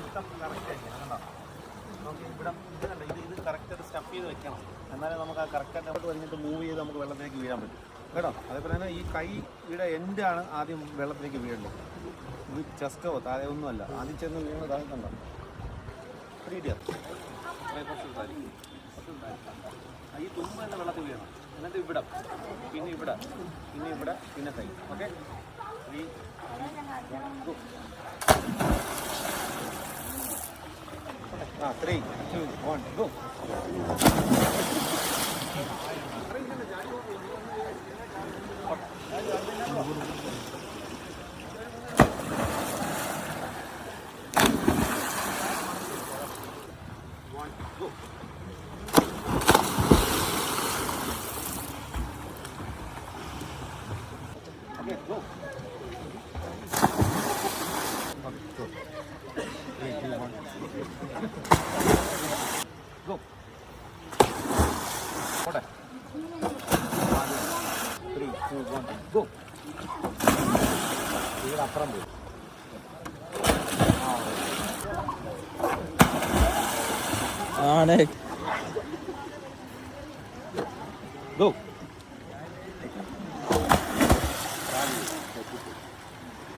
System correct ആയിരിക്കണം കേട്ടോ. നമുക്ക് ഇവിടെ ഇത് കറക്റ്റായിട്ട് സ്റ്റഫ് ചെയ്ത് വെക്കണം. എന്നാലേ നമുക്ക് ആ കറക്റ്റായിട്ട് അങ്ങോട്ട് കഴിഞ്ഞിട്ട് മൂവ് ചെയ്ത് നമുക്ക് വെള്ളത്തിലേക്ക് വീഴാൻ പറ്റും കേട്ടോ. അതേപോലെ തന്നെ ഈ കൈയുടെ എൻഡാണ് ആദ്യം വെള്ളത്തിലേക്ക് വീഴേണ്ടത്. ഇത് ചെസ്റ്റോ താഴെ ഒന്നുമല്ല. ആദ്യം ചെന്ന് വീഴുന്നത് താഴെ കണ്ടോ. ഈ തുമ്പ് തന്നെ വെള്ളത്തിൽ വീഴണം. എന്നിട്ട് ഇവിടെ പിന്നെ ഇവിടെ പിന്നെ ഇവിടെ പിന്നെ കൈ. Okay, 3, 2, 1, go. Okay, go. Go. Order. 3, 2, 1, go. Here appuram go. Go.